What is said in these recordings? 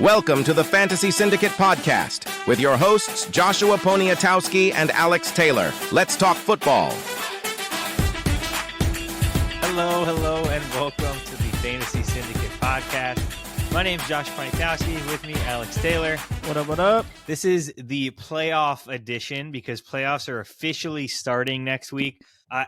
Welcome to the Fantasy Syndicate Podcast with your hosts, Joshua Poniatowski and Alex Taylor. Let's talk football. Hello, and welcome to the Fantasy Syndicate Podcast. My name's Josh Poniatowski. With me, Alex Taylor. What up? This is the playoff edition because playoffs are officially starting next week.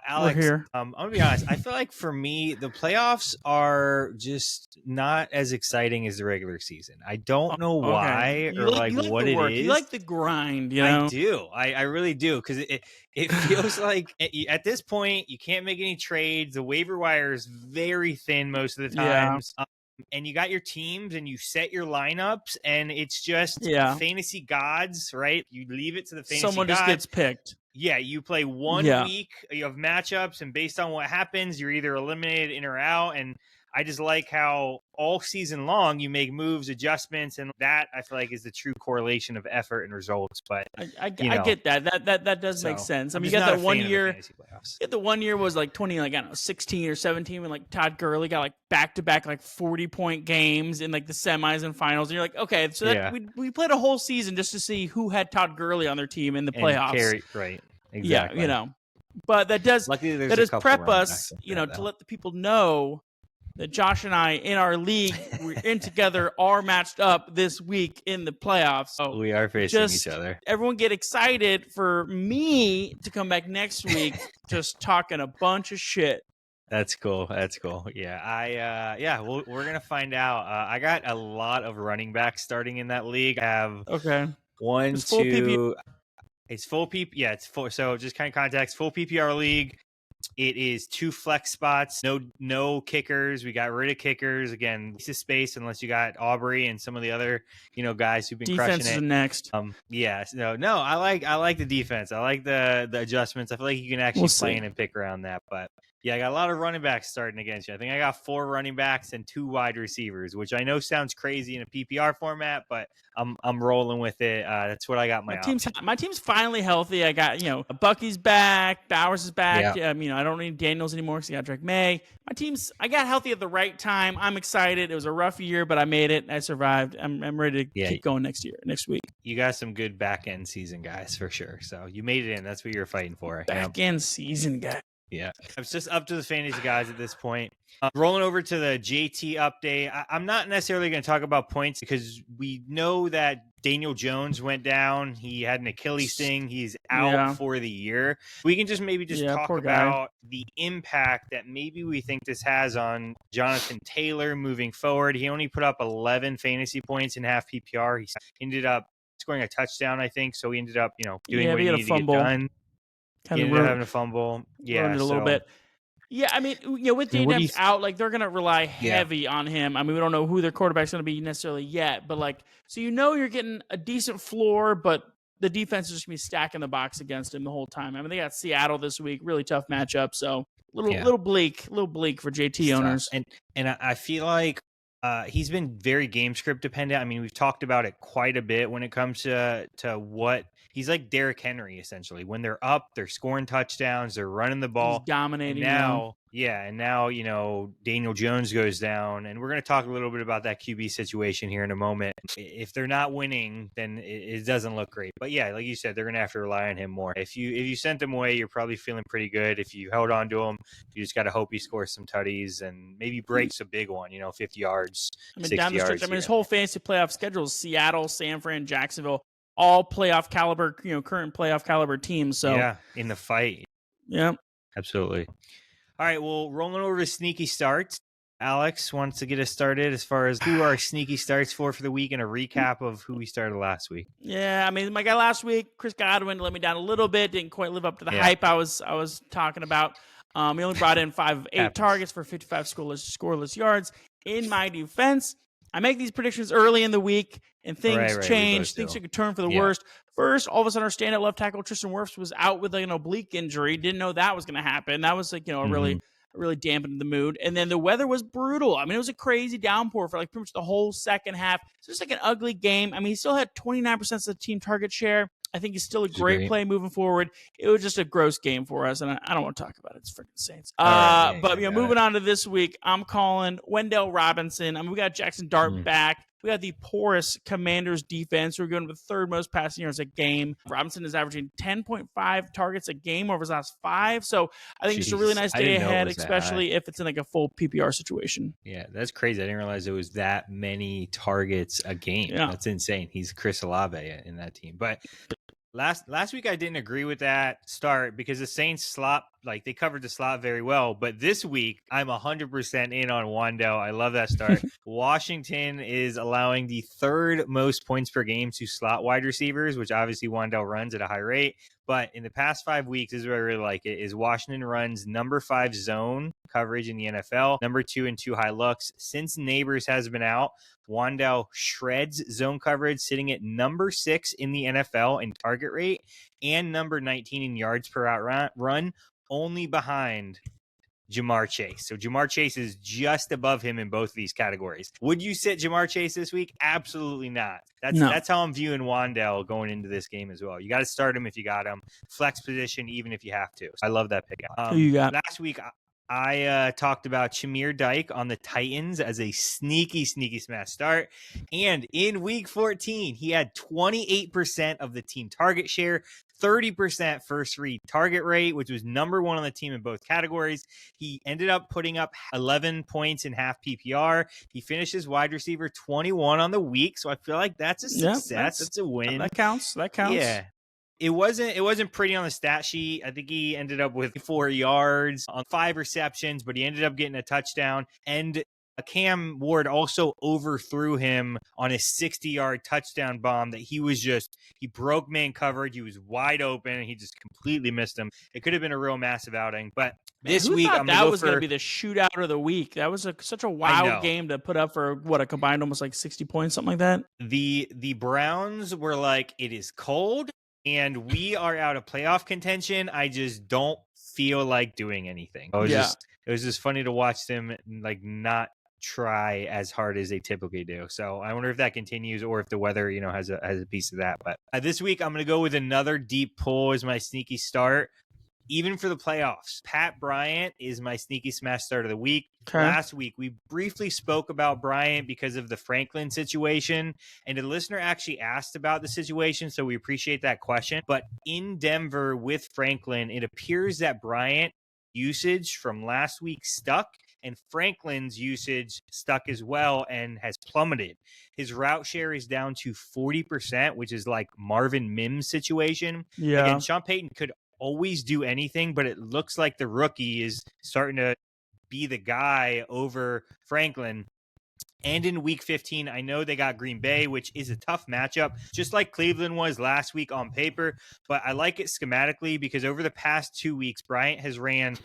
Alex, we're here. I'm going to be honest. I feel like for me, the playoffs are just not as exciting as the regular season. I don't know why or what it is. You like the grind, you know? I do. I really do because it feels like at this point, you can't make any trades. The waiver wire is very thin most of the times. Yeah. And you got your teams and you set your lineups and it's just fantasy gods, right? You leave it to the fantasy gods. Someone just gets picked. Yeah, you play one week, you have matchups, and based on what happens, you're either eliminated in or out. And I just like how all season long you make moves, adjustments, and that I feel like is the true correlation of effort and results. But I get that. That does make sense. I mean, you got that 1 year. The 1 year was like 16 or 17 when like Todd Gurley got like back-to-back like 40-point games in like the semis and finals. And you're like, okay, so we played a whole season just to see who had Todd Gurley on their team in the playoffs. Right. Exactly. Yeah, but that does prep us, to let the people know that Josh and I in our league, we're in together, are matched up this week in the playoffs. So we are facing each other. Everyone get excited for me to come back next week, just talking a bunch of shit. That's cool. Yeah, we're gonna find out. I got a lot of running backs starting in that league. I have one, two. It's full PP. Yeah, it's full. So just kind of context, full PPR league. It is 2 flex spots, no kickers. We got rid of kickers again. It's a space unless you got Aubrey and some of the other guys who've been crushing it. Defense is next. No. I like the defense. I like the adjustments. I feel like you can actually plan and pick around that. But yeah, I got a lot of running backs starting against you. I think I got 4 running backs and 2 wide receivers, which I know sounds crazy in a PPR format, but I'm rolling with it. That's what I got. My team's finally healthy. I got Bucky's back, Bowers is back. I don't need Daniels anymore because I got Drake Maye. I got healthy at the right time. I'm excited. It was a rough year, but I made it. I survived. I'm ready to keep going next week. You got some good back end season guys for sure. So you made it in. That's what you're fighting for. Back end season guy. Yeah, it's just up to the fantasy guys at this point. Rolling over to the JT update, I'm not necessarily going to talk about points because we know that Daniel Jones went down. He had an Achilles thing. He's out for the year. We can maybe talk about the impact that maybe we think this has on Jonathan Taylor moving forward. He only put up 11 fantasy points in half PPR. He ended up scoring a touchdown, I think. So he ended up, doing what he needed to get done. He ended up having a fumble. Yeah, a little bit. Yeah, I mean, with Daniels out, like they're gonna rely heavy on him. I mean, we don't know who their quarterback's gonna be necessarily yet, but so you're getting a decent floor, but the defense is just gonna be stacking the box against him the whole time. I mean, they got Seattle this week, really tough matchup, so little bleak for JT owners. And I feel like he's been very game script dependent. I mean, we've talked about it quite a bit when it comes to what he's like. Derrick Henry, essentially. When they're up, they're scoring touchdowns, they're running the ball, he's dominating now. And now, Daniel Jones goes down, and we're going to talk a little bit about that QB situation here in a moment. If they're not winning, then it doesn't look great. But yeah, like you said, they're going to have to rely on him more. If you sent him away, you're probably feeling pretty good. If you held on to him, you just got to hope he scores some tutties and maybe breaks a big one, 50 yards, 60 down the stretch. yards. His whole fantasy playoff schedule is Seattle, San Fran, Jacksonville, all playoff caliber, current playoff caliber teams. So yeah, in the fight. Yeah, absolutely. All right, well, rolling over to sneaky starts. Alex wants to get us started as far as who our sneaky starts for the week and a recap of who we started last week. Yeah, I mean, my guy last week, Chris Godwin, let me down a little bit. Didn't quite live up to the hype I was talking about. He only brought in 5 of 8 targets for 55 scoreless yards. In my defense, I make these predictions early in the week, and things change. Things took a turn for the worst. First, all of a sudden, our stand-up left tackle, Tristan Wirfs, was out with an oblique injury. Didn't know that was going to happen. That was really dampened the mood. And then the weather was brutal. I mean, it was a crazy downpour for pretty much the whole second half. So it's an ugly game. I mean, he still had 29% of the team target share. I think he's still a great play moving forward. It was just a gross game for us, and I don't want to talk about it. It's freaking Saints. Moving on to this week, I'm calling Wan'Dale Robinson. I mean, we got Jackson Dart back. we have the porous Commanders defense. We're going with third most passing yards a game. Robinson is averaging 10.5 targets a game over his last 5. So I think it's a really nice day ahead, especially if it's in like a full PPR situation. Yeah, that's crazy. I didn't realize there was that many targets a game. Yeah. That's insane. He's Chris Olave in that team. But last week I didn't agree with that start because the Saints they covered the slot very well. But this week I'm 100% in on Wan'Dale. I love that start. Washington is allowing the third most points per game to slot wide receivers, which obviously Wan'Dale runs at a high rate. But in the past 5 weeks, this is where I really like it, is Washington runs number 5 zone coverage in the NFL, number 2 in 2 high looks. Since Neighbors has been out, Wan'Dale shreds zone coverage, sitting at number 6 in the NFL in target rate and number 19 in yards per out run, only behind Ja'Marr Chase. So Ja'Marr Chase is just above him in both of these categories. Would you sit Ja'Marr Chase this week? Absolutely not. That's how I'm viewing Wan'Dale going into this game as well. You got to start him if you got him. Flex position, even if you have to. So I love that pick. Who you got? Last week, I talked about Shamir Dyke on the Titans as a sneaky smash start. And in week 14, he had 28% of the team target share, 30% first read target rate, which was number 1 on the team in both categories. He ended up putting up 11 points in half PPR. He finishes wide receiver 21 on the week. So I feel like that's a success. That's a win. That counts. Yeah. It wasn't pretty on the stat sheet. I think he ended up with 4 yards on 5 receptions, but he ended up getting a touchdown. And Cam Ward also overthrew him on a 60-yard touchdown bomb that he broke man coverage. He was wide open, and he just completely missed him. It could have been a real massive outing. But this week, I'm that was going to be the shootout of the week. That was such a wild game to put up for a combined almost like 60 points, something like that. The Browns were like, it is cold, and we are out of playoff contention. I just don't feel like doing anything. It was just funny to watch them like not try as hard as they typically do. So I wonder if that continues or if the weather, has a piece of that. But this week I'm going to go with another deep pull as my sneaky start. Even for the playoffs, Pat Bryant is my sneaky smash start of the week. Okay. Last week, we briefly spoke about Bryant because of the Franklin situation, and a listener actually asked about the situation, so we appreciate that question. But in Denver with Franklin, it appears that Bryant usage from last week stuck, and Franklin's usage stuck as well and has plummeted. His route share is down to 40%, which is like Marvin Mims situation. Yeah. Again, Sean Payton could always do anything, but it looks like the rookie is starting to be the guy over Franklin. And in week 15, I know they got Green Bay, which is a tough matchup, just like Cleveland was last week on paper. But I like it schematically because over the past 2 weeks, Bryant has ran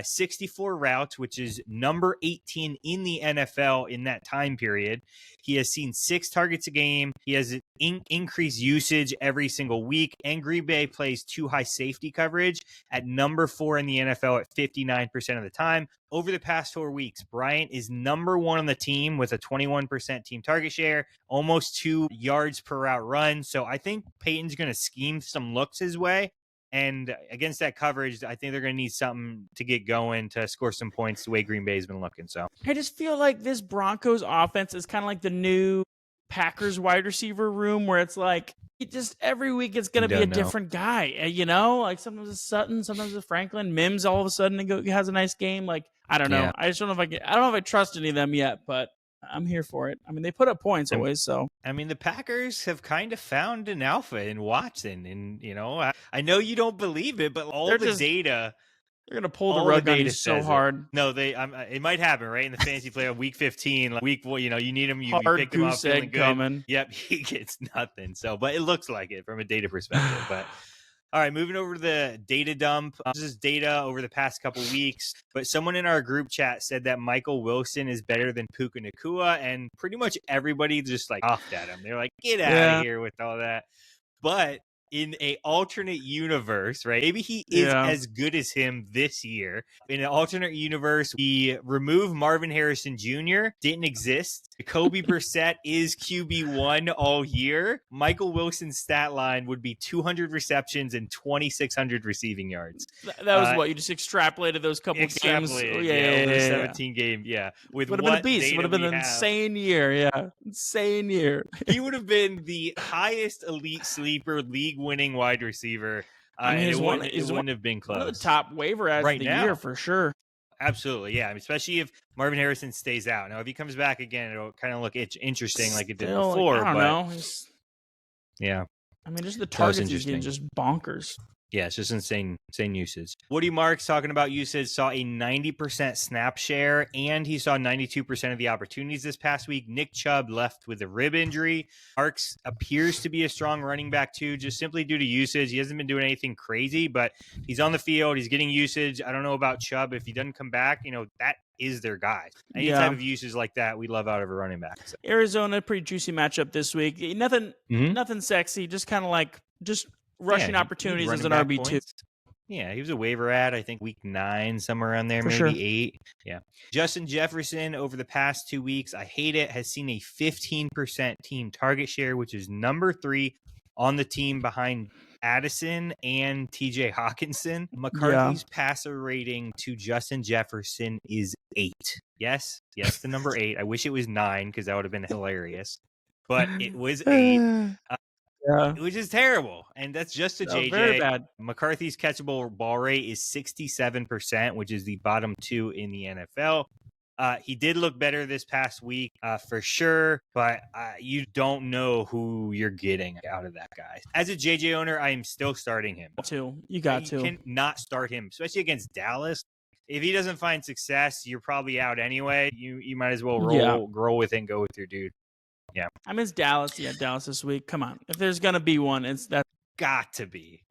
64 routes, which is number 18 in the NFL in that time period. He has seen 6 targets a game. He has increased usage every single week. And Green Bay plays 2 high safety coverage at number 4 in the NFL at 59% of the time. Over the past 4 weeks, Bryant is number 1 on the team with a 21% team target share, almost 2 yards per route run. So I think Peyton's going to scheme some looks his way. And against that coverage, I think they're going to need something to get going to score some points the way Green Bay's been looking. So I just feel like this Broncos offense is kind of like the new Packers wide receiver room where it's like every week it's going to be a different guy, like sometimes it's Sutton, sometimes it's Franklin. Mims all of a sudden has a nice game. Like, I don't know. Yeah. I just don't know if I trust any of them yet, but I'm here for it. I mean, they put up points always, so. I mean, the Packers have kind of found an alpha in Watson, and, I know you don't believe it, but data. They're going to pull the rug on you so hard. No, it might happen, right? In the fantasy playoff, week 15, you need him, you pick him up feeling good. Coming. Yep, he gets nothing. So, but it looks like it from a data perspective, but. All right, moving over to the data dump. This is data over the past couple weeks, but someone in our group chat said that Michael Wilson is better than Puka Nacua, and pretty much everybody just laughed at him. They're like, get out of here with all that. But in a alternate universe, right? Maybe he is as good as him this year. In an alternate universe, we remove Marvin Harrison Jr. Didn't exist. Jacoby Brissett is QB1 all year. Michael Wilson's stat line would be 200 receptions and 2,600 receiving yards. That was what you just extrapolated those couple games. Over the 17 game. With would have been a beast. Would have been an insane year. Yeah, insane year. He would have been the highest elite sleeper, league-winning wide receiver. I mean, it wouldn't have been close. One of the top waiver ads of the year for sure. Absolutely, yeah. I mean, especially if Marvin Harrison stays out. Now, if he comes back again, it'll kind of look interesting like it did before. I don't know. Yeah. I mean, just the targets he's getting just bonkers. Yeah, it's just insane usage. Woody Marks talking about usage, saw a 90% snap share, and he saw 92% of the opportunities this past week. Nick Chubb left with a rib injury. Marks appears to be a strong running back too, just simply due to usage. He hasn't been doing anything crazy, but he's on the field. He's getting usage. I don't know about Chubb. If he doesn't come back, that is their guy. Any type of usage like that, we love out of a running back. So. Arizona, pretty juicy matchup this week. Nothing sexy, just kind of like rushing opportunities as an RB2. Yeah, he was a waiver ad, I think week 9, somewhere around there, maybe 8. Yeah. Justin Jefferson over the past 2 weeks, I hate it, has seen a 15% team target share, which is number 3 on the team behind Addison and TJ Hawkinson. McCarthy's passer rating to Justin Jefferson is 8. Yes, the number 8. I wish it was 9 because that would have been hilarious. But it was 8. Which is terrible. And that's just a JJ. Very bad. McCarthy's catchable ball rate is 67%, which is the bottom 2 in the NFL. He did look better this past week for sure, but you don't know who you're getting out of that guy. As a JJ owner, I am still starting him. You cannot start him, especially against Dallas. If he doesn't find success, you're probably out anyway. You might as well roll with it and go with your dude. Yeah. I mean, it's Dallas. Yeah, Dallas this week. Come on. If there's going to be one, it's that. Gotta be.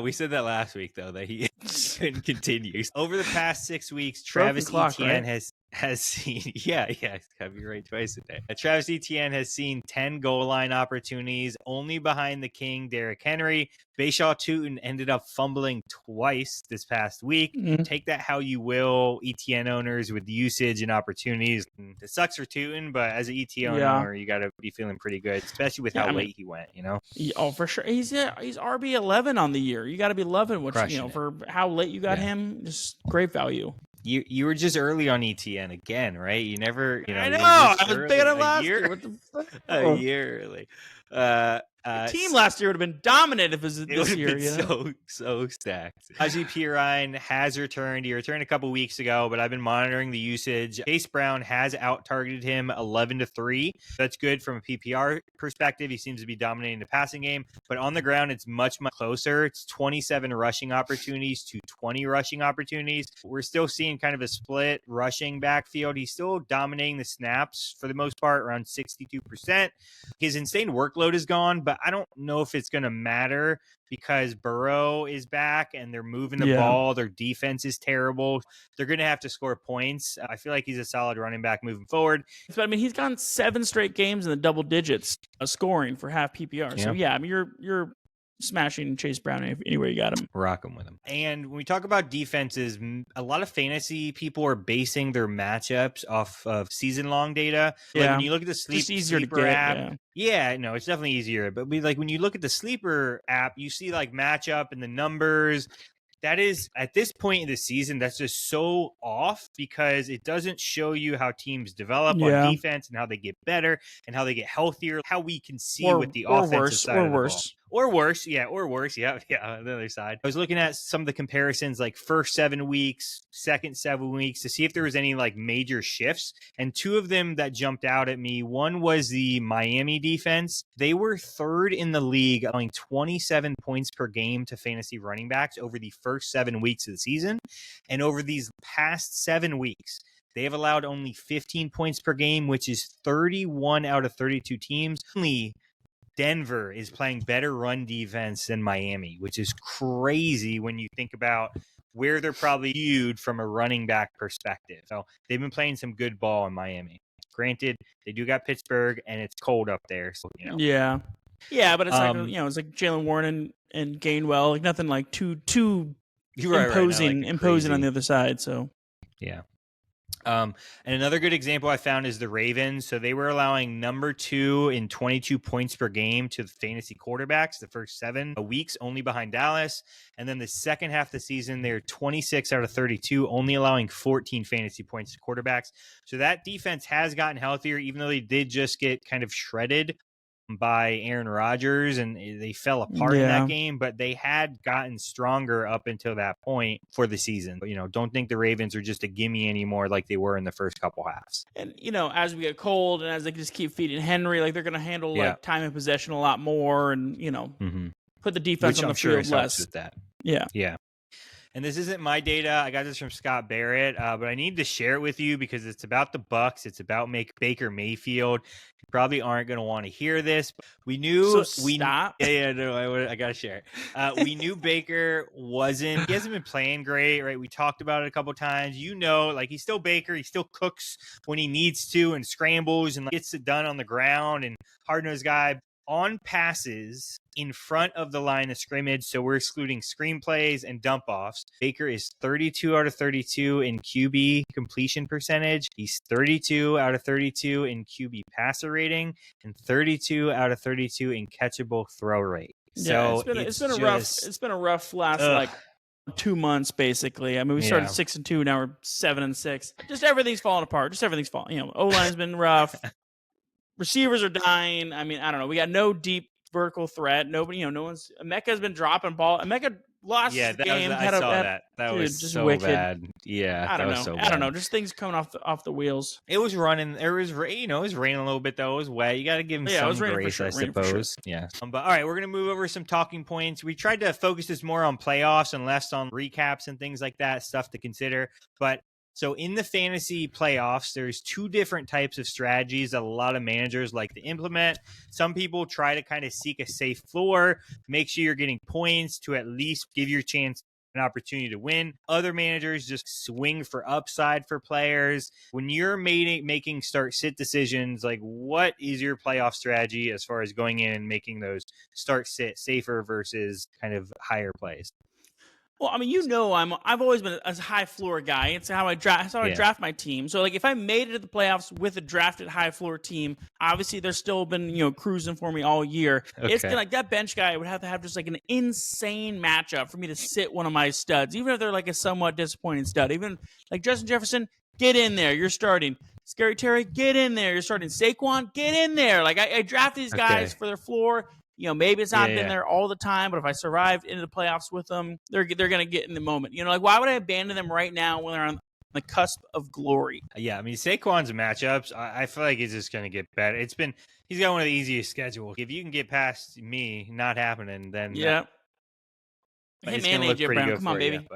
We said that last week, though, that he couldn't continue. Over the past 6 weeks, Travis Etienne has seen, it's gotta be right twice a day. Travis Etienne has seen 10 goal line opportunities, only behind the king, Derrick Henry. Bhayshul Tuten ended up fumbling twice this past week. Take that how you will, Etienne owners, with usage and opportunities. It sucks for Tuten, but as an Etienne owner, you got to be feeling pretty good, especially with how late he went, Oh, for sure. He's RB11 on the year. You got to be loving what for how late you got him. Just great value. You were just early on Etienne again, right? You never, I know. I was picking up last year. What the fuck? A year early. The team last year would have been dominant if it was this year. So stacked. Samaje Perine has returned. He returned a couple weeks ago, but I've been monitoring the usage. Chase Brown has out-targeted him 11-3. That's good from a PPR perspective. He seems to be dominating the passing game, but on the ground, it's much, much closer. It's 27 rushing opportunities to 20 rushing opportunities. We're still seeing kind of a split rushing backfield. He's still dominating the snaps for the most part, around 62%. His insane workload is gone, but I don't know if it's going to matter because Burrow is back and they're moving the ball. Their defense is terrible. They're going to have to score points. I feel like he's a solid running back moving forward. But I mean, he's gone 7 straight games in the double digits of scoring for half PPR. So I mean, you're smashing Chase Brown anywhere you got him. Rock him with him. And when we talk about defenses, a lot of fantasy people are basing their matchups off of season-long data. Like when you look at the sleeper app, it's definitely easier. But when you look at the sleeper app, you see like matchup and the numbers. That is, at this point in the season, that's just so off because it doesn't show you how teams develop on defense and how they get better and how they get healthier, how we can see with the offensive side of the ball. Or worse. Yeah, on the other side. I was looking at some of the comparisons, like first 7 weeks, second 7 weeks, to see if there was any like major shifts. And 2 of them that jumped out at me. One was the Miami defense. They were 3rd in the league, allowing 27 points per game to fantasy running backs over the first 7 weeks of the season. And over these past 7 weeks, they have allowed only 15 points per game, which is 31 out of 32 teams. Only Denver is playing better run defense than Miami, which is crazy when you think about where they're probably viewed from a running back perspective. So they've been playing some good ball in Miami. Granted, they do got Pittsburgh and it's cold up there. So, Yeah. Yeah, but it's like it's like Jalen Warren and Gainwell, like nothing like too imposing on the other side. So yeah. And another good example I found is the Ravens. So they were allowing number 2 in 22 points per game to the fantasy quarterbacks the first 7 weeks, only behind Dallas. And then the second half of the season, they're 26 out of 32, only allowing 14 fantasy points to quarterbacks. So that defense has gotten healthier, even though they did just get kind of shredded by Aaron Rodgers and they fell apart in that game, but they had gotten stronger up until that point for the season. But, don't think the Ravens are just a gimme anymore like they were in the first couple halves. And, as we get cold and as they just keep feeding Henry, like they're going to handle like time and possession a lot more and, put the defense on the field less. With that. Yeah. Yeah. And this isn't my data. I got this from Scott Barrett, but I need to share it with you because it's about the Bucs. It's about Baker Mayfield. You probably aren't going to want to hear this. But we knew stop. I got to share it. We knew Baker he hasn't been playing great, right? We talked about it a couple times. Like he's still Baker. He still cooks when he needs to and scrambles and gets it done on the ground and hard-nosed guy. On passes in front of the line of scrimmage, so we're excluding screen plays and dump offs. Baker is 32 out of 32 in QB completion percentage. He's 32 out of 32 in QB passer rating and 32 out of 32 in catchable throw rate. So it's been a rough last like 2 months basically. I mean, we started 6-2, now we're 7-6. Just everything's falling apart. O-line's been rough. Receivers are dying. I mean, I don't know. We got no deep vertical threat. Nobody, no one's. Emeka's been dropping ball. Emeka lost the game. I saw that. That was just so wicked. Bad. Yeah, I don't know. I don't know. Just things coming off the wheels. It was running. It was raining a little bit though. It was wet. You got to give him some grace, I suppose. Yeah. But all right, we're gonna move over some talking points. We tried to focus this more on playoffs and less on recaps and things like that, stuff to consider. But so in the fantasy playoffs, there's 2 different types of strategies that a lot of managers like to implement. Some people try to kind of seek a safe floor, make sure you're getting points to at least give your chance an opportunity to win. Other managers just swing for upside for players. When you're making start-sit decisions, like what is your playoff strategy as far as going in and making those start-sit safer versus kind of higher plays? Well, I mean, I've always been a high floor guy. It's how I draft my team. So, like, if I made it to the playoffs with a drafted high floor team, obviously there's still been cruising for me all year. Okay. It's like that bench guy would have to have just like an insane matchup for me to sit one of my studs, even if they're like a somewhat disappointing stud. Even like Justin Jefferson, get in there, you're starting. Scary Terry, get in there, you're starting. Saquon, get in there. Like I draft these guys for their floor. Maybe it's not been there all the time, but if I survived into the playoffs with them, they're going to get in the moment. Like why would I abandon them right now when they're on the cusp of glory? Yeah, I mean, Saquon's matchups, I feel like it's just going to get better. He's got one of the easiest schedules. If you can get past me not happening, then hey man, AJ Brown, come on, baby.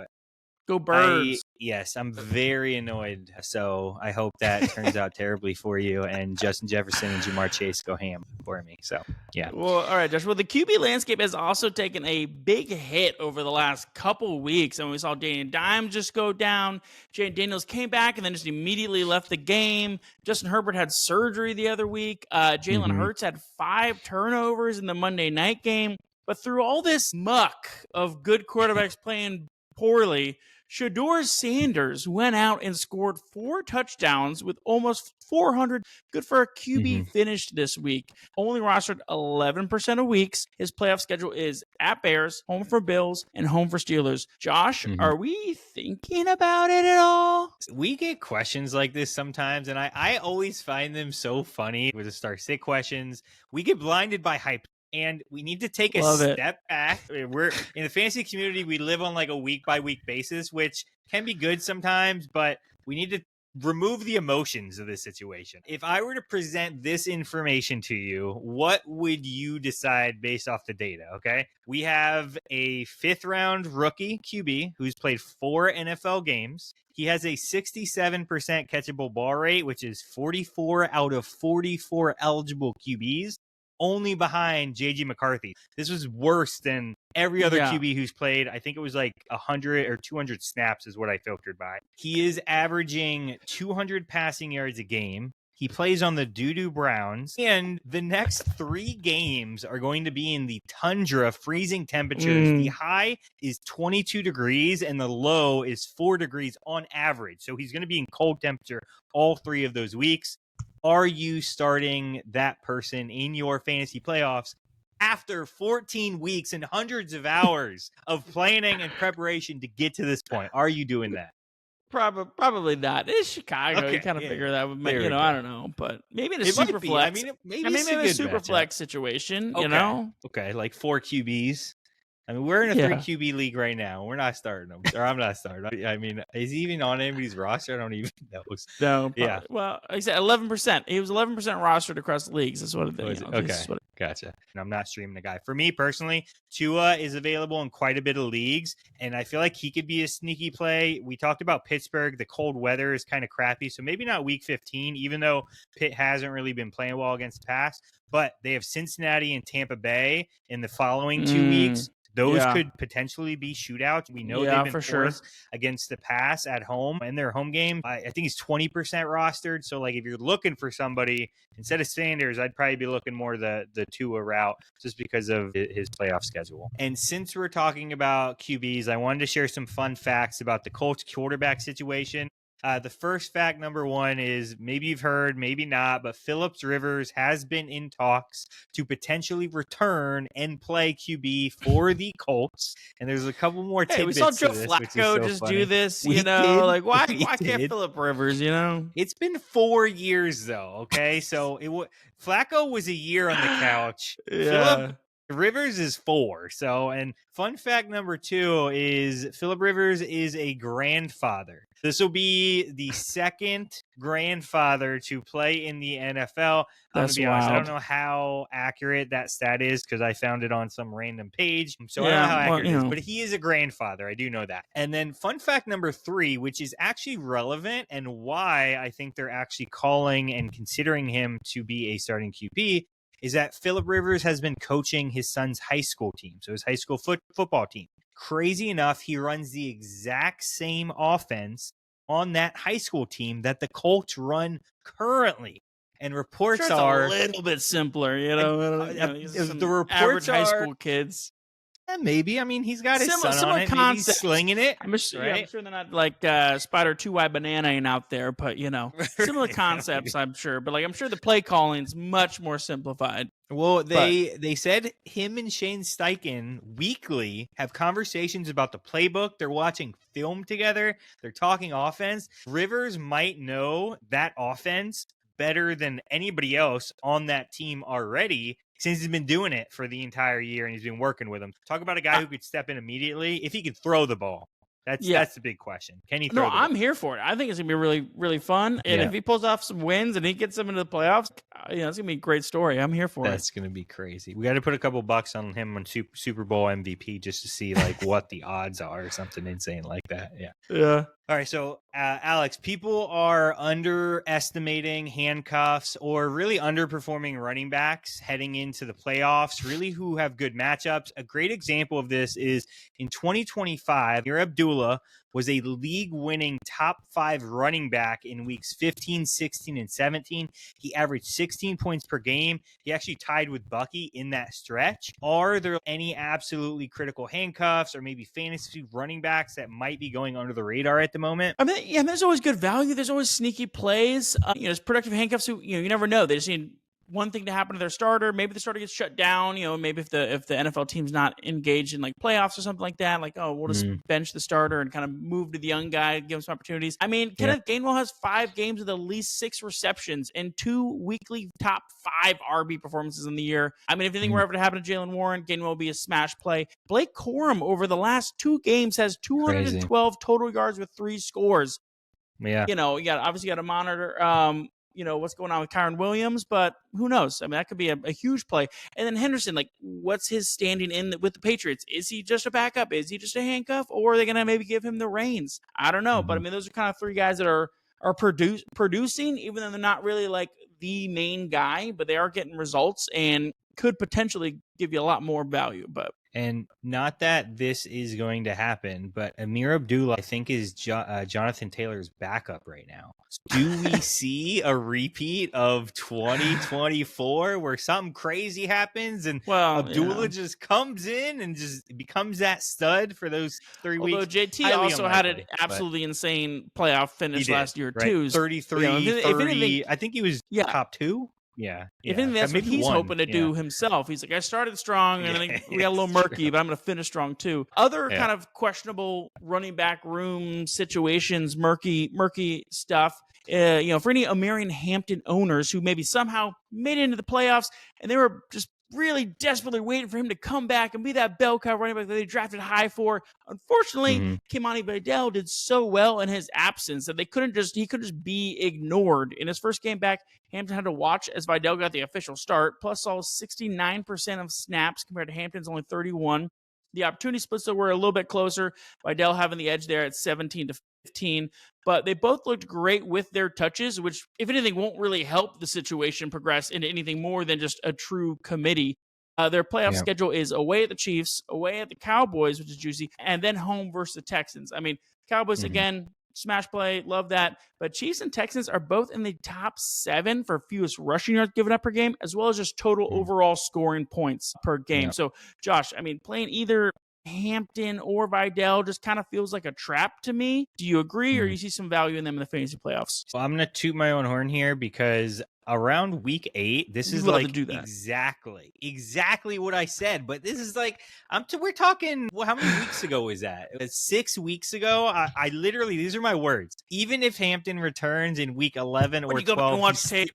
Go Birds. Yes, I'm very annoyed. So I hope that turns out terribly for you. And Justin Jefferson and Jamar Chase go ham for me. So, yeah. Well, all right, Josh. Well, the QB landscape has also taken a big hit over the last couple weeks. I mean, we saw Daniel Dimes just go down. Jay Daniels came back and then just immediately left the game. Justin Herbert had surgery the other week. Jalen Hurts had 5 turnovers in the Monday night game. But through all this muck of good quarterbacks playing poorly, Shedeur Sanders went out and scored 4 touchdowns with almost 400. Good for a QB finish this week. Only rostered 11% of weeks. His playoff schedule is at Bears, home for Bills, and home for Steelers. Josh, are we thinking about it at all? We get questions like this sometimes, and I always find them so funny with the start-sit questions. We get blinded by hype. And we need to take a step back. We're in the fantasy community. We live on like a week by week basis, which can be good sometimes, but we need to remove the emotions of this situation. If I were to present this information to you, what would you decide based off the data? Okay. We have a 5th round rookie QB who's played 4 NFL games. He has a 67% catchable ball rate, which is 44 out of 44 eligible QBs. Only behind J.J. McCarthy. This was worse than every other QB who's played. I think it was like 100 or 200 snaps is what I filtered by. He is averaging 200 passing yards a game. He plays on the Doo-Doo Browns, and the next 3 games are going to be in the tundra, freezing temperatures. The high is 22 degrees, and the low is 4 degrees on average. So he's going to be in cold temperature all 3 of those weeks. Are you starting that person in your fantasy playoffs after 14 weeks and hundreds of hours of planning and preparation to get to this point? Are you doing that? Probably not. It's Chicago. Okay, you kind of figure that would make, There we go. I don't know, but maybe in a It might super be. flex. I mean, maybe maybe it's a in a good super matchup. flex situation, Okay. you know? Okay, like 4 QBs. I mean, we're in a 3 QB league right now. We're not starting him, or I'm not starting. I mean, is he even on anybody's roster? I don't even know. No, Yeah. Well, like I said 11%. He was 11% rostered across the leagues. That's what it is. Okay. Gotcha. And I'm not streaming the guy. For me personally, Tua is available in quite a bit of leagues, and I feel like he could be a sneaky play. We talked about Pittsburgh. The cold weather is kind of crappy, so maybe not week 15, even though Pitt hasn't really been playing well against the pass. But they have Cincinnati and Tampa Bay in the following 2 weeks. Those could potentially be shootouts. We know they've been fourth against the pass at home in their home game. I think he's 20% rostered. So, like, if you're looking for somebody instead of Sanders, I'd probably be looking more the Tua route just because of his playoff schedule. And since we're talking about QBs, I wanted to share some fun facts about the Colts quarterback situation. The first fact, number 1, is maybe you've heard, maybe not, but Phillip Rivers has been in talks to potentially return and play QB for the Colts. And there's a couple more tidbits. Hey, we saw Joe to this, Flacco just funny. do this, We you know? did. Like, why We can't did. Phillip Rivers, you know? It's been 4 years, though, okay? So Flacco was a year on the couch. Phillip Rivers is 4. So, and fun fact number 2 is Phillip Rivers is a grandfather. This will be the second grandfather to play in the NFL. I'm going to be honest, I don't know how accurate that stat is because I found it on some random page. So I don't know how accurate it is, but he is a grandfather. I do know that. And then fun fact number 3, which is actually relevant and why I think they're actually calling and considering him to be a starting QB, is that Phillip Rivers has been coaching his son's high school team, so his high school football team. Crazy enough, he runs the exact same offense on that high school team that the Colts run currently. And reports are a little bit simpler, you know. The reports average are high school kids. Maybe. I mean, he's got his son Similar on it. Maybe he's slinging it. I'm sure they're not like Spider 2Y Banana out there, but you know, similar concepts. I'm sure, but like I'm sure the play calling's much more simplified. Well, they said him and Shane Steichen weekly have conversations about the playbook. They're watching film together. They're talking offense. Rivers might know that offense better than anybody else on that team already, since he's been doing it for the entire year and he's been working with them. Talk about a guy who could step in immediately if he could throw the ball. That's the big question. Can he throw the ball? I'm here for it. I think it's going to be really, really fun. And if he pulls off some wins and he gets them into the playoffs, it's going to be a great story. I'm here for it. That's going to be crazy. We got to put a couple bucks on him on Super Bowl MVP just to see like what the odds are or something insane like that. Yeah. All right, so Alex, people are underestimating handcuffs or really underperforming running backs heading into the playoffs, really who have good matchups. A great example of this is in 2025, your Abdullah was a league-winning top 5 running back in weeks 15, 16, and 17. He averaged 16 points per game. He actually tied with Bucky in that stretch. Are there any absolutely critical handcuffs or maybe fantasy running backs that might be going under the radar at the moment? I mean, there's always good value. There's always sneaky plays. There's productive handcuffs who, you never know. They just need one thing to happen to their starter. Maybe the starter gets shut down. Maybe if the NFL team's not engaged in like playoffs or something like that, like, we'll just bench the starter and kind of move to the young guy, give him some opportunities. I mean, Kenneth Gainwell has 5 games with at least 6 receptions and 2 weekly top 5 RB performances in the year. I mean, if anything were ever to happen to Jalen Warren, Gainwell will be a smash play. Blake Corum over the last 2 games has 212 total yards with 3 scores. Yeah. You got to monitor what's going on with Kyron Williams, but who knows? I mean, that could be a huge play. And then Henderson, like, what's his standing in with the Patriots? Is he just a backup? Is he just a handcuff? Or are they going to maybe give him the reins? I don't know. But, I mean, those are kind of 3 guys that are producing, even though they're not really, like, the main guy, but they are getting results and could potentially give you a lot more value. But And not that this is going to happen, but Amir Abdullah, I think, is Jonathan Taylor's backup right now. Do we see a repeat of 2024 where something crazy happens and Abdullah just comes in and just becomes that stud for those 3 weeks? Although JT also had an absolutely insane playoff finish last year, too. 33, 30. I think he was top 2. Yeah. If anything, that's what he's hoping to do himself. He's like, I started strong, and then we got a little murky, but I'm going to finish strong too. Other kind of questionable running back room situations, murky stuff. For any Omarion Hampton owners who maybe somehow made it into the playoffs and they were just really desperately waiting for him to come back and be that bell cow running back that they drafted high for. Unfortunately, Kimani Vidal did so well in his absence that he couldn't just be ignored. In his first game back, Hampton had to watch as Vidal got the official start, plus saw 69% of snaps compared to Hampton's only 31. The opportunity splits were a little bit closer, Vidal having the edge there at 17-15, but they both looked great with their touches, which, if anything, won't really help the situation progress into anything more than just a true committee. Their playoff schedule is away at the Chiefs, away at the Cowboys, which is juicy, and then home versus the Texans. I mean, Cowboys, again, smash play, love that. But Chiefs and Texans are both in the top 7 for fewest rushing yards given up per game, as well as just total overall scoring points per game. So, Josh, I mean, playing either Hampton or Vidal just kind of feels like a trap to me. Do you agree, or you see some value in them in the fantasy playoffs? Well, I'm going to toot my own horn here because around week 8, this is like exactly what I said. But this is like, we're talking, how many weeks ago was that? It was 6 weeks ago. I literally, these are my words. Even if Hampton returns in week 11 or 12, go back and watch tape.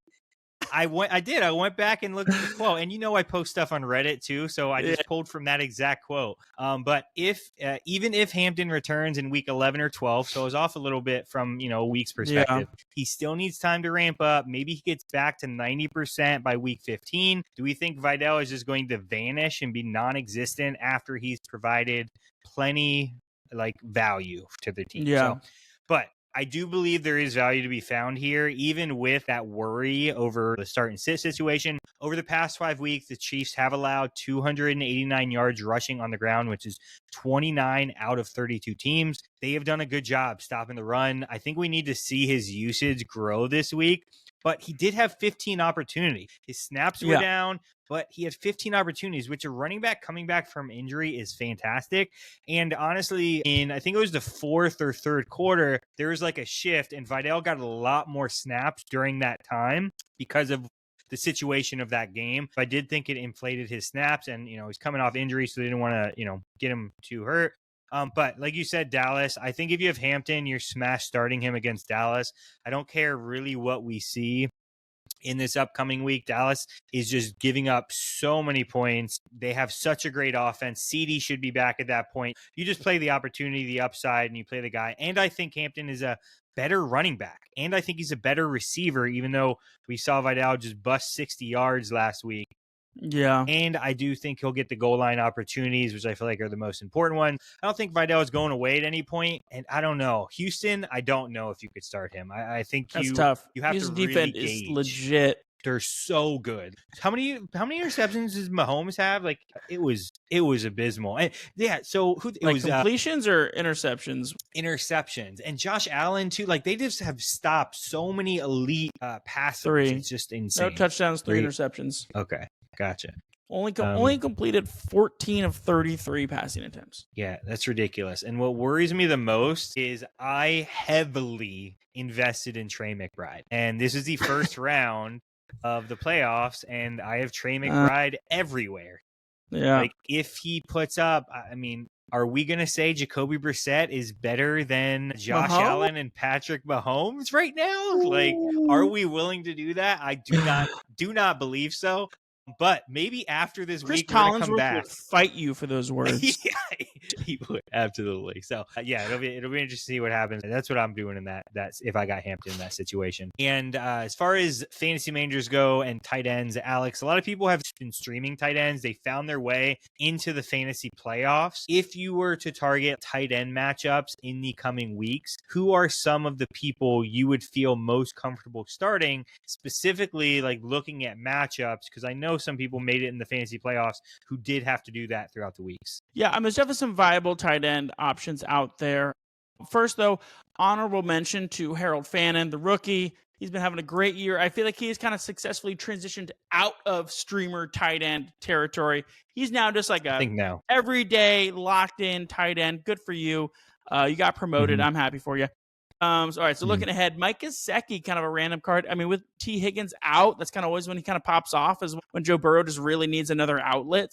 I went back and looked at the quote, and I post stuff on Reddit too, so I just pulled from that exact quote. But even if Hampton returns in week 11 or 12, so I was off a little bit from a week's perspective, he still needs time to ramp up. Maybe he gets back to 90% by week 15. Do we think Vidal is just going to vanish and be non-existent after he's provided plenty value to the team? But I do believe there is value to be found here, even with that worry over the start and sit situation. Over the past 5 weeks, the Chiefs have allowed 289 yards rushing on the ground, which is 29 out of 32 teams. They have done a good job stopping the run. I think we need to see his usage grow this week, but he did have 15 opportunities. His snaps were down, but he had 15 opportunities, which a running back coming back from injury is fantastic. And honestly, I think it was the 4th or 3rd quarter, there was like a shift, and Vidal got a lot more snaps during that time because of the situation of that game. I did think it inflated his snaps, and he's coming off injury, so they didn't want to get him too hurt. But like you said, Dallas, I think if you have Hampton, you're smash starting him against Dallas. I don't care really what we see in this upcoming week. Dallas is just giving up so many points. They have such a great offense. CD should be back at that point. You just play the opportunity, the upside, and you play the guy. And I think Hampton is a better running back. And I think he's a better receiver, even though we saw Vidal just bust 60 yards last week. Yeah. And I do think he'll get the goal line opportunities, which I feel like are the most important one. I don't think Vidal is going away at any point. And I don't know. Houston, I don't know if you could start him. I think that's tough. You have His to defense really is legit. They're so good. How many interceptions does Mahomes have? Like it was abysmal. And so it was completions or interceptions? Interceptions. And Josh Allen too. Like they just have stopped so many elite passes. 3. It's just insane. No touchdowns, 3 interceptions. Okay, gotcha. Only completed 14 of 33 passing attempts. Yeah, that's ridiculous. And what worries me the most is I heavily invested in Trey McBride. And this is the first round of the playoffs, and I have Trey McBride everywhere. Yeah. Like if he puts up, I mean, are we going to say Jacoby Brissett is better than Josh Allen and Patrick Mahomes right now? Like, are we willing to do that? I do not believe so. But maybe after this week, we're going to come back. Would fight you for those words. He would, absolutely. So yeah, it'll be interesting to see what happens. And that's what I'm doing in that's if I got Hampton in that situation. And as far as fantasy managers go and tight ends, Alex, a lot of people have been streaming tight ends. They found their way into the fantasy playoffs. If you were to target tight end matchups in the coming weeks, who are some of the people you would feel most comfortable starting, specifically like looking at matchups? Because I know some people made it in the fantasy playoffs who did have to do that throughout the weeks. Yeah, there's definitely some viable tight end options out there. First, though, honorable mention to Harold Fannin, the rookie. He's been having a great year. I feel like he's kind of successfully transitioned out of streamer tight end territory. He's now just like everyday locked in tight end. Good for you. You got promoted. I'm happy for you. All right, so looking ahead, Mike Gesicki, kind of a random card. I mean, with T. Higgins out, that's kind of always when he kind of pops off, is when Joe Burrow just really needs another outlet.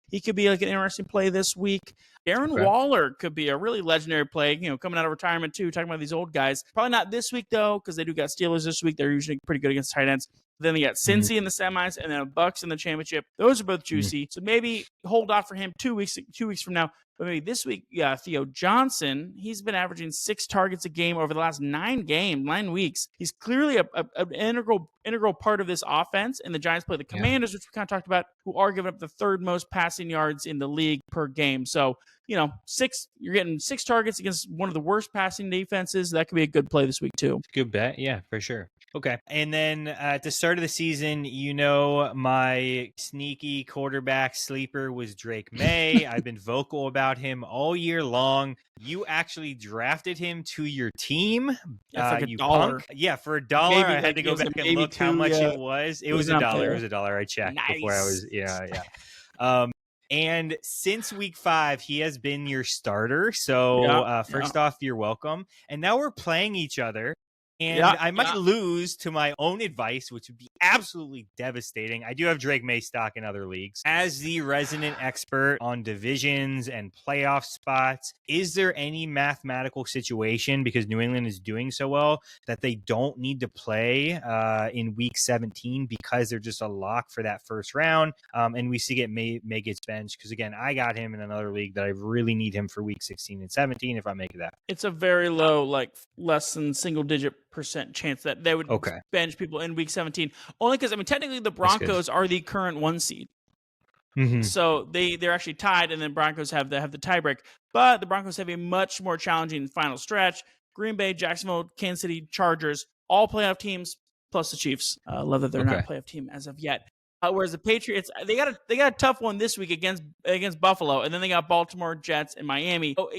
He could be like an interesting play this week. Darren Waller could be a really legendary play, coming out of retirement too, talking about these old guys. Probably not this week, though, because they do got Steelers this week. They're usually pretty good against tight ends. Then they got Cincy in the semis and then Bucks in the championship. Those are both juicy. So maybe hold off for him 2 weeks from now. But maybe this week, Theo Johnson, he's been averaging 6 targets a game over the last 9 weeks. He's clearly an integral part of this offense. And the Giants play the Commanders, which we kind of talked about, who are giving up the 3rd most passing yards in the league per game. So, you're getting 6 targets against one of the worst passing defenses. That could be a good play this week, too. Good bet. Yeah, for sure. Okay. And then at the start of the season, my sneaky quarterback sleeper was Drake Maye. I've been vocal about him all year long. You actually drafted him to your team. Yeah, for you $1. Punk. Yeah, for $1. I had to go back and look how much it was. It was $1. It was $1. I checked before I was, and since week 5, he has been your starter. So first off, you're welcome. And now we're playing each other. And I might lose to my own advice, which would be absolutely devastating. I do have Drake Maye stock in other leagues. As the resident expert on divisions and playoff spots, is there any mathematical situation, because New England is doing so well, that they don't need to play in week 17 because they're just a lock for that first round? And we see May gets benched because, again, I got him in another league that I really need him for week 16 and 17 if I make that. It's a very low, like less than single-digit % chance that they would bench people in week 17. Only because, technically the Broncos are the current 1 seed. So they're actually tied, and then Broncos have the tiebreak. But the Broncos have a much more challenging final stretch. Green Bay, Jacksonville, Kansas City, Chargers, all playoff teams, plus the Chiefs. Love that they're not a playoff team as of yet. Whereas the Patriots, they got a tough one this week against Buffalo, and then they got Baltimore, Jets, and Miami. So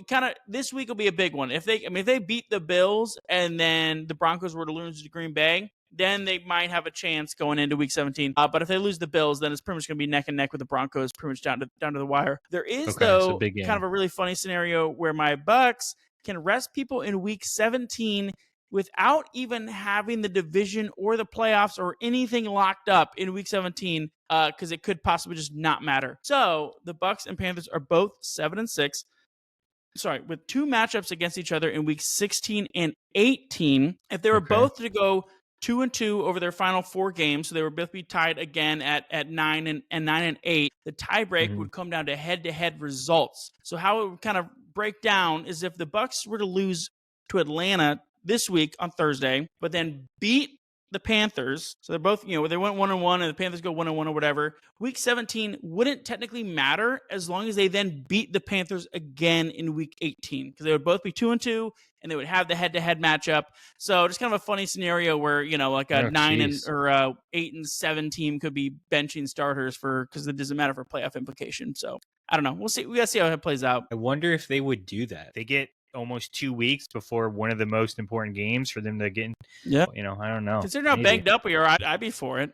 this week will be a big one. If they beat the Bills and then the Broncos were to lose to Green Bay, then they might have a chance going into week 17. But if they lose the Bills, then it's pretty much going to be neck and neck with the Broncos, pretty much down to the wire. There is though kind of a really funny scenario where my Bucks can rest people in week 17 without even having the division or the playoffs or anything locked up in week 17, because it could possibly just not matter. So the Bucks and Panthers are both 7-6. Sorry, with 2 matchups against each other in week 16 and 18. If they were both to go 2-2 over their final 4 games, so they would both be tied again at 9 and 8. The tiebreak would come down to head-to-head results. So how it would kind of break down is if the Bucks were to lose to Atlanta this week on Thursday, but then beat the Panthers. So they're both, they went 1-1 and the Panthers go 1-1 or whatever. Week 17 wouldn't technically matter as long as they then beat the Panthers again in week 18, because they would both be 2-2 and they would have the head-to-head matchup. So just kind of a funny scenario where, like a 8-7 team could be benching starters because it doesn't matter for playoff implication. So I don't know. We'll see. We got to see how it plays out. I wonder if they would do that. They get almost 2 weeks before one of the most important games for them to get in. I don't know. Considering how banged up we are, I'd be for it.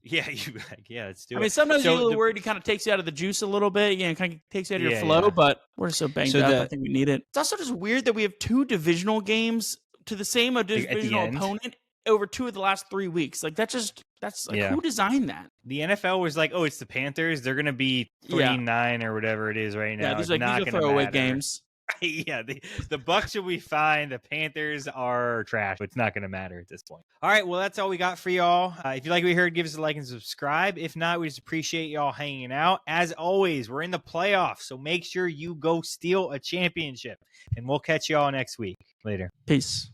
Yeah, let's do it. Sometimes you're a little worried. It kind of takes you out of the juice a little bit. Kind of takes you out of your flow, but we're so banged up. I think we need it. It's also just weird that we have 2 divisional games to the same divisional opponent over 2 of the last 3 weeks. Who designed that? The NFL was like, it's the Panthers. They're going to be 3-9 or whatever it is right now. Yeah, these are throwaway games. Yeah, the Bucks will be fine. The Panthers are trash. It's not going to matter at this point. All right, well, that's all we got for y'all. If you like what you heard, give us a like and subscribe. If not, we just appreciate y'all hanging out. As always, we're in the playoffs, so make sure you go steal a championship. And we'll catch y'all next week. Later. Peace.